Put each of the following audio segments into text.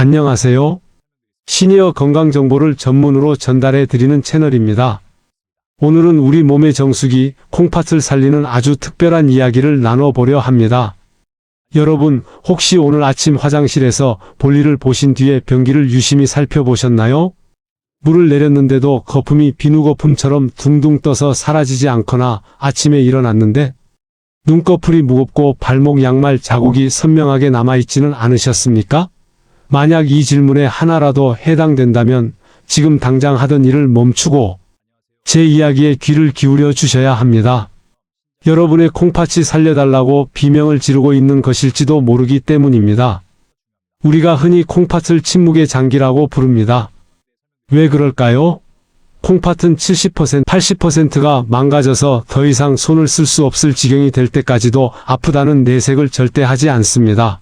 안녕하세요. 시니어 건강 정보를 전문으로 전달해 드리는 채널입니다. 오늘은 우리 몸의 정수기, 콩팥을 살리는 아주 특별한 이야기를 나눠보려 합니다. 여러분, 혹시 오늘 아침 화장실에서 볼일을 보신 뒤에 변기를 유심히 살펴보셨나요? 물을 내렸는데도 거품이 비누거품처럼 둥둥 떠서 사라지지 않거나 아침에 일어났는데 눈꺼풀이 무겁고 발목 양말 자국이 선명하게 남아있지는 않으셨습니까? 만약 이 질문에 하나라도 해당된다면 지금 당장 하던 일을 멈추고 제 이야기에 귀를 기울여 주셔야 합니다. 여러분의 콩팥이 살려달라고 비명을 지르고 있는 것일지도 모르기 때문입니다. 우리가 흔히 콩팥을 침묵의 장기라고 부릅니다. 왜 그럴까요? 콩팥은 70%, 80%가 망가져서 더 이상 손을 쓸 수 없을 지경이 될 때까지도 아프다는 내색을 절대 하지 않습니다.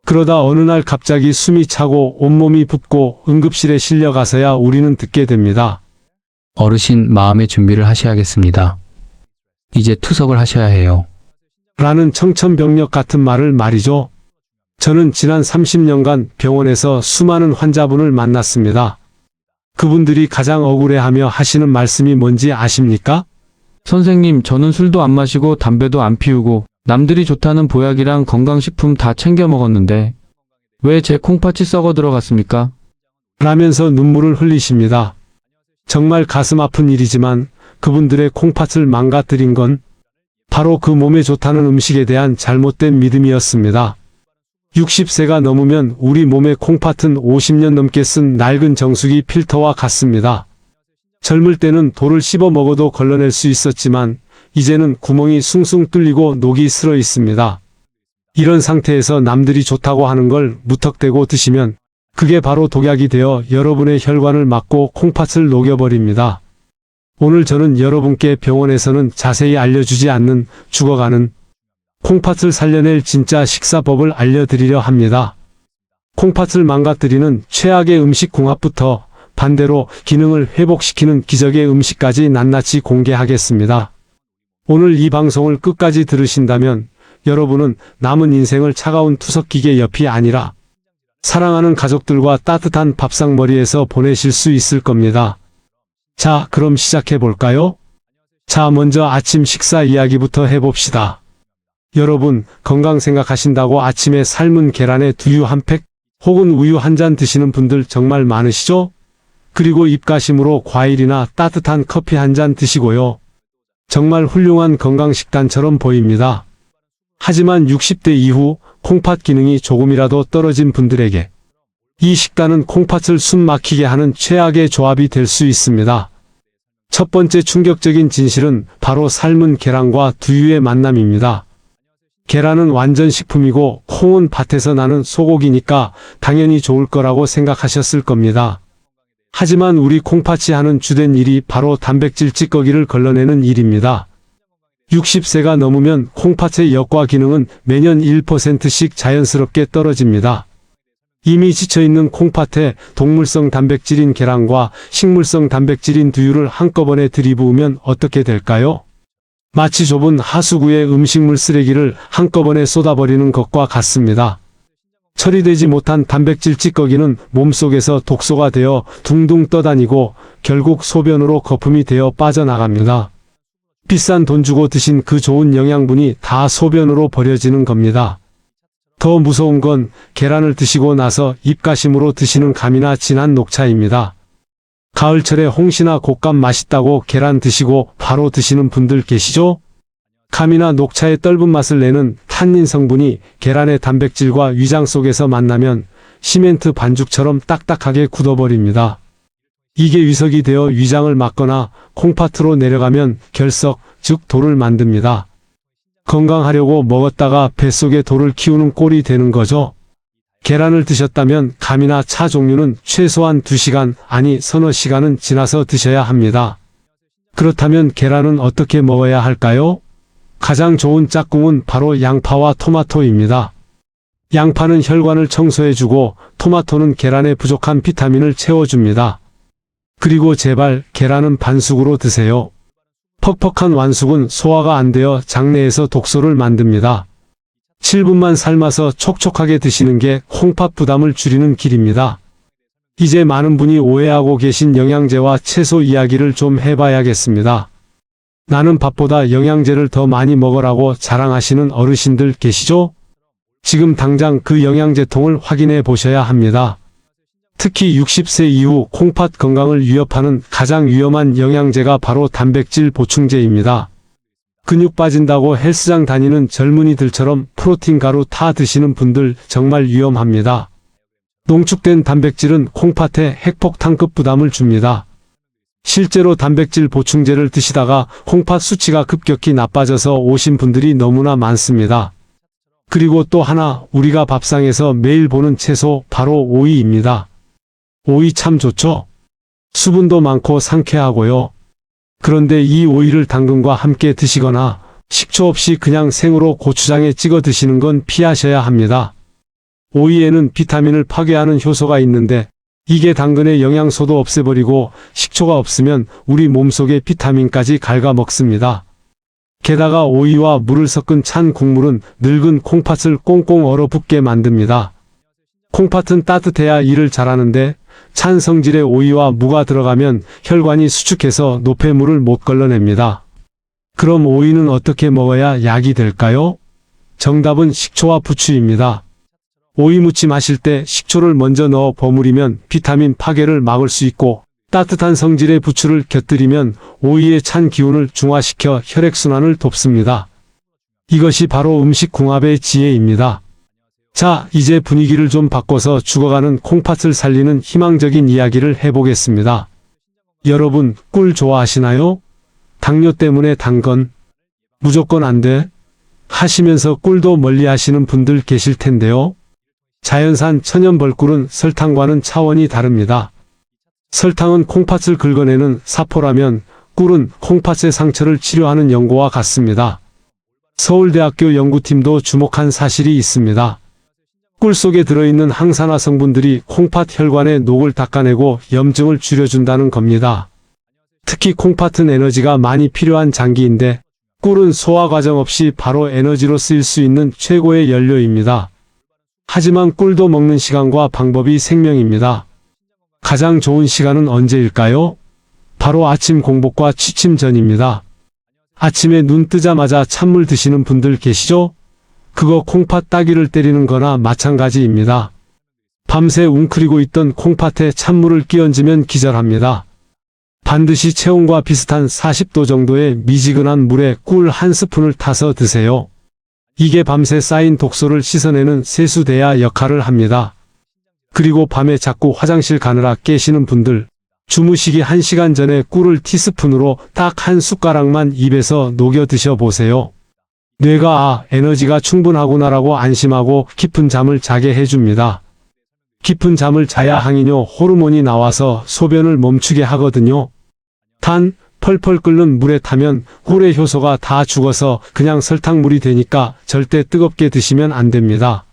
그러다 어느 날 갑자기 숨이 차고 온몸이 붓고 응급실에 실려가서야 우리는 듣게 됩니다. 어르신, 마음의 준비를 하셔야겠습니다. 이제 투석을 하셔야 해요. 라는 청천벽력 같은 말을 말이죠. 저는 지난 30년간 병원에서 수많은 환자분을 만났습니다. 그분들이 가장 억울해하며 하시는 말씀이 뭔지 아십니까? 선생님, 저는 술도 안 마시고 담배도 안 피우고 남들이 좋다는 보약이랑 건강식품 다 챙겨 먹었는데 왜 제 콩팥이 썩어 들어갔습니까? 라면서 눈물을 흘리십니다. 정말 가슴 아픈 일이지만 그분들의 콩팥을 망가뜨린 건 바로 그 몸에 좋다는 음식에 대한 잘못된 믿음이었습니다. 60세가 넘으면 우리 몸의 콩팥은 50년 넘게 쓴 낡은 정수기 필터와 같습니다. 젊을 때는 돌을 씹어 먹어도 걸러낼 수 있었지만 이제는 구멍이 숭숭 뚫리고 녹이 슬어 있습니다. 이런 상태에서 남들이 좋다고 하는 걸 무턱대고 드시면 그게 바로 독약이 되어 여러분의 혈관을 막고 콩팥을 녹여버립니다. 오늘 저는 여러분께 병원에서는 자세히 알려주지 않는 죽어가는 콩팥을 살려낼 진짜 식사법을 알려드리려 합니다. 콩팥을 망가뜨리는 최악의 음식 궁합부터 반대로 기능을 회복시키는 기적의 음식까지 낱낱이 공개하겠습니다. 오늘 이 방송을 끝까지 들으신다면 여러분은 남은 인생을 차가운 투석기계 옆이 아니라 사랑하는 가족들과 따뜻한 밥상머리에서 보내실 수 있을 겁니다. 자, 그럼 시작해 볼까요? 자, 먼저 아침 식사 이야기부터 해봅시다. 여러분, 건강 생각하신다고 아침에 삶은 계란에 두유 한 팩 혹은 우유 한 잔 드시는 분들 정말 많으시죠? 그리고 입가심으로 과일이나 따뜻한 커피 한 잔 드시고요. 정말 훌륭한 건강식단처럼 보입니다. 하지만 60대 이후 콩팥 기능이 조금이라도 떨어진 분들에게 이 식단은 콩팥을 숨 막히게 하는 최악의 조합이 될 수 있습니다. 첫 번째 충격적인 진실은 바로 삶은 계란과 두유의 만남입니다. 계란은 완전 식품이고 콩은 밭에서 나는 소고기니까 당연히 좋을 거라고 생각하셨을 겁니다. 하지만 우리 콩팥이 하는 주된 일이 바로 단백질 찌꺼기를 걸러내는 일입니다. 60세가 넘으면 콩팥의 역과 기능은 매년 1%씩 자연스럽게 떨어집니다. 이미 지쳐있는 콩팥에 동물성 단백질인 계란과 식물성 단백질인 두유를 한꺼번에 들이부으면 어떻게 될까요? 마치 좁은 하수구에 음식물 쓰레기를 한꺼번에 쏟아버리는 것과 같습니다. 처리되지 못한 단백질 찌꺼기는 몸속에서 독소가 되어 둥둥 떠다니고 결국 소변으로 거품이 되어 빠져나갑니다. 비싼 돈 주고 드신 그 좋은 영양분이 다 소변으로 버려지는 겁니다. 더 무서운 건 계란을 드시고 나서 입가심으로 드시는 감이나 진한 녹차입니다. 가을철에 홍시나 곶감 맛있다고 계란 드시고 바로 드시는 분들 계시죠? 감이나 녹차의 떫은 맛을 내는 탄닌 성분이 계란의 단백질과 위장 속에서 만나면 시멘트 반죽처럼 딱딱하게 굳어버립니다. 이게 위석이 되어 위장을 막거나 콩팥으로 내려가면 결석, 즉 돌을 만듭니다. 건강하려고 먹었다가 뱃속에 돌을 키우는 꼴이 되는 거죠. 계란을 드셨다면 감이나 차 종류는 최소한 2시간, 아니 서너 시간은 지나서 드셔야 합니다. 그렇다면 계란은 어떻게 먹어야 할까요? 가장 좋은 짝꿍은 바로 양파와 토마토입니다. 양파는 혈관을 청소해주고 토마토는 계란에 부족한 비타민을 채워줍니다. 그리고 제발 계란은 반숙으로 드세요. 퍽퍽한 완숙은 소화가 안 되어 장내에서 독소를 만듭니다. 7분만 삶아서 촉촉하게 드시는 게 콩팥 부담을 줄이는 길입니다. 이제 많은 분이 오해하고 계신 영양제와 채소 이야기를 좀 해봐야겠습니다. 나는 밥보다 영양제를 더 많이 먹으라고 자랑하시는 어르신들 계시죠? 지금 당장 그 영양제통을 확인해 보셔야 합니다. 특히 60세 이후 콩팥 건강을 위협하는 가장 위험한 영양제가 바로 단백질 보충제입니다. 근육 빠진다고 헬스장 다니는 젊은이들처럼 프로틴 가루 타 드시는 분들 정말 위험합니다. 농축된 단백질은 콩팥에 핵폭탄급 부담을 줍니다. 실제로 단백질 보충제를 드시다가 콩팥 수치가 급격히 나빠져서 오신 분들이 너무나 많습니다. 그리고 또 하나 우리가 밥상에서 매일 보는 채소 바로 오이입니다. 오이 참 좋죠? 수분도 많고 상쾌하고요. 그런데 이 오이를 당근과 함께 드시거나 식초 없이 그냥 생으로 고추장에 찍어 드시는 건 피하셔야 합니다. 오이에는 비타민을 파괴하는 효소가 있는데 이게 당근의 영양소도 없애버리고 식초가 없으면 우리 몸속의 비타민까지 갉아먹습니다. 게다가 오이와 물을 섞은 찬 국물은 늙은 콩팥을 꽁꽁 얼어붙게 만듭니다. 콩팥은 따뜻해야 일을 잘하는데 찬 성질의 오이와 무가 들어가면 혈관이 수축해서 노폐물을 못 걸러냅니다. 그럼 오이는 어떻게 먹어야 약이 될까요? 정답은 식초와 부추입니다. 오이 무침 하실 때 식초를 먼저 넣어 버무리면 비타민 파괴를 막을 수 있고 따뜻한 성질의 부추를 곁들이면 오이의 찬 기운을 중화시켜 혈액순환을 돕습니다. 이것이 바로 음식궁합의 지혜입니다. 자, 이제 분위기를 좀 바꿔서 죽어가는 콩팥을 살리는 희망적인 이야기를 해보겠습니다. 여러분, 꿀 좋아하시나요? 당뇨 때문에 단 건 무조건 안 돼 하시면서 꿀도 멀리 하시는 분들 계실 텐데요. 자연산 천연 벌꿀은 설탕과는 차원이 다릅니다. 설탕은 콩팥을 긁어내는 사포라면 꿀은 콩팥의 상처를 치료하는 연고와 같습니다. 서울대학교 연구팀도 주목한 사실이 있습니다. 꿀 속에 들어있는 항산화 성분들이 콩팥 혈관의 녹을 닦아내고 염증을 줄여준다는 겁니다. 특히 콩팥은 에너지가 많이 필요한 장기인데 꿀은 소화 과정 없이 바로 에너지로 쓰일 수 있는 최고의 연료입니다. 하지만 꿀도 먹는 시간과 방법이 생명입니다. 가장 좋은 시간은 언제일까요? 바로 아침 공복과 취침 전입니다. 아침에 눈 뜨자마자 찬물 드시는 분들 계시죠? 그거 콩팥 따귀를 때리는 거나 마찬가지입니다. 밤새 웅크리고 있던 콩팥에 찬물을 끼얹으면 기절합니다. 반드시 체온과 비슷한 40도 정도의 미지근한 물에 꿀 한 스푼을 타서 드세요. 이게 밤새 쌓인 독소를 씻어내는 세수대야 역할을 합니다. 그리고 밤에 자꾸 화장실 가느라 깨시는 분들, 주무시기 1시간 전에 꿀을 티스푼으로 딱 한 숟가락만 입에서 녹여 드셔보세요. 뇌가 에너지가 충분하구나라고 안심하고 깊은 잠을 자게 해줍니다. 깊은 잠을 자야 항이뇨 호르몬이 나와서 소변을 멈추게 하거든요. 단, 펄펄 끓는 물에 타면 꿀의 효소가 다 죽어서 그냥 설탕물이 되니까 절대 뜨겁게 드시면 안 됩니다.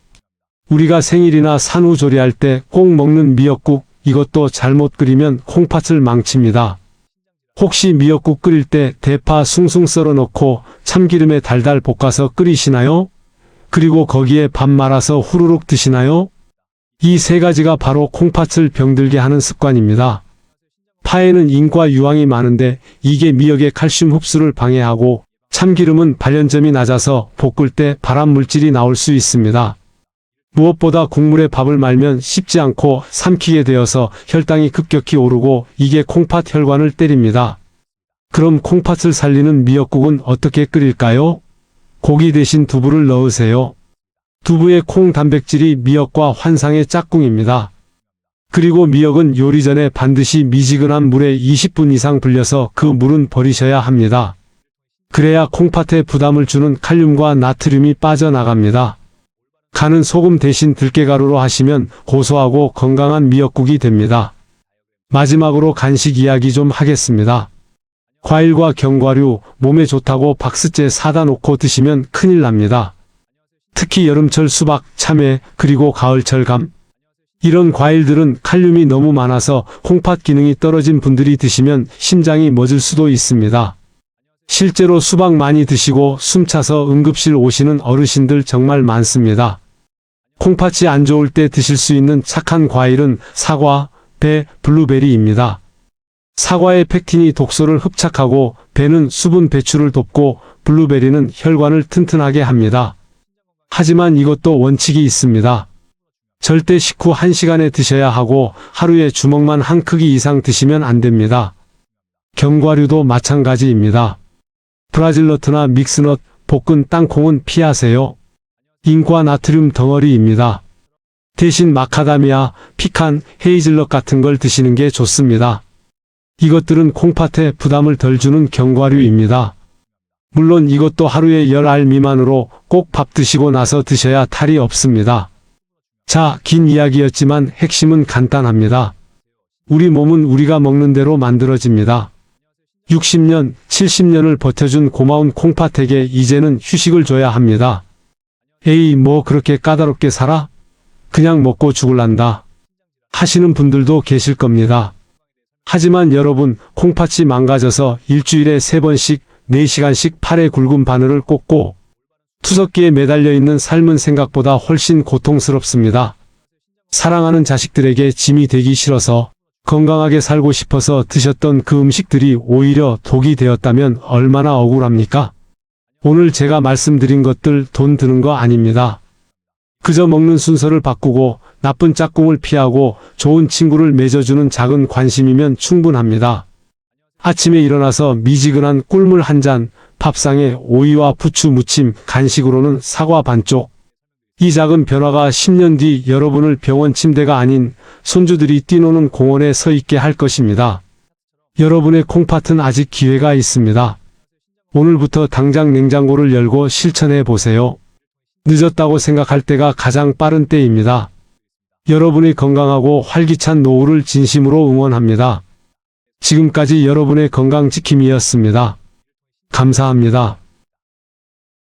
우리가 생일이나 산후조리할 때 꼭 먹는 미역국, 이것도 잘못 끓이면 콩팥을 망칩니다. 혹시 미역국 끓일 때 대파 숭숭 썰어 넣고 참기름에 달달 볶아서 끓이시나요? 그리고 거기에 밥 말아서 후루룩 드시나요? 이 세 가지가 바로 콩팥을 병들게 하는 습관입니다. 파에는 인과 유황이 많은데 이게 미역의 칼슘 흡수를 방해하고 참기름은 발연점이 낮아서 볶을 때 발암 물질이 나올 수 있습니다. 무엇보다 국물에 밥을 말면 씹지 않고 삼키게 되어서 혈당이 급격히 오르고 이게 콩팥 혈관을 때립니다. 그럼 콩팥을 살리는 미역국은 어떻게 끓일까요? 고기 대신 두부를 넣으세요. 두부의 콩 단백질이 미역과 환상의 짝꿍입니다. 그리고 미역은 요리 전에 반드시 미지근한 물에 20분 이상 불려서 그 물은 버리셔야 합니다. 그래야 콩팥에 부담을 주는 칼륨과 나트륨이 빠져나갑니다. 간은 소금 대신 들깨가루로 하시면 고소하고 건강한 미역국이 됩니다. 마지막으로 간식 이야기 좀 하겠습니다. 과일과 견과류, 몸에 좋다고 박스째 사다 놓고 드시면 큰일 납니다. 특히 여름철 수박, 참외, 그리고 가을철 감. 이런 과일들은 칼륨이 너무 많아서 콩팥 기능이 떨어진 분들이 드시면 심장이 멎을 수도 있습니다. 실제로 수박 많이 드시고 숨차서 응급실 오시는 어르신들 정말 많습니다. 콩팥이 안 좋을 때 드실 수 있는 착한 과일은 사과, 배, 블루베리입니다. 사과의 펙틴이 독소를 흡착하고 배는 수분 배출을 돕고 블루베리는 혈관을 튼튼하게 합니다. 하지만 이것도 원칙이 있습니다. 절대 식후 1시간에 드셔야 하고 하루에 주먹만 한 크기 이상 드시면 안 됩니다. 견과류도 마찬가지입니다. 브라질너트나 믹스넛, 볶은 땅콩은 피하세요. 인과 나트륨 덩어리입니다. 대신 마카다미아, 피칸, 헤이즐넛 같은 걸 드시는 게 좋습니다. 이것들은 콩팥에 부담을 덜 주는 견과류입니다. 물론 이것도 하루에 10알 미만으로 꼭 밥 드시고 나서 드셔야 탈이 없습니다. 자, 긴 이야기였지만 핵심은 간단합니다. 우리 몸은 우리가 먹는 대로 만들어집니다. 60년, 70년을 버텨준 고마운 콩팥에게 이제는 휴식을 줘야 합니다. 에이, 뭐 그렇게 까다롭게 살아? 그냥 먹고 죽을란다. 하시는 분들도 계실 겁니다. 하지만 여러분, 콩팥이 망가져서 일주일에 3번씩 4시간씩 팔에 굵은 바늘을 꽂고 투석기에 매달려 있는 삶은 생각보다 훨씬 고통스럽습니다. 사랑하는 자식들에게 짐이 되기 싫어서 건강하게 살고 싶어서 드셨던 그 음식들이 오히려 독이 되었다면 얼마나 억울합니까? 오늘 제가 말씀드린 것들 돈 드는 거 아닙니다. 그저 먹는 순서를 바꾸고 나쁜 짝꿍을 피하고 좋은 친구를 맺어주는 작은 관심이면 충분합니다. 아침에 일어나서 미지근한 꿀물 한 잔, 밥상에 오이와 부추 무침, 간식으로는 사과 반쪽. 이 작은 변화가 10년 뒤 여러분을 병원 침대가 아닌 손주들이 뛰노는 공원에 서 있게 할 것입니다. 여러분의 콩팥은 아직 기회가 있습니다. 오늘부터 당장 냉장고를 열고 실천해 보세요. 늦었다고 생각할 때가 가장 빠른 때입니다. 여러분의 건강하고 활기찬 노후를 진심으로 응원합니다. 지금까지 여러분의 건강지킴이였습니다. 감사합니다.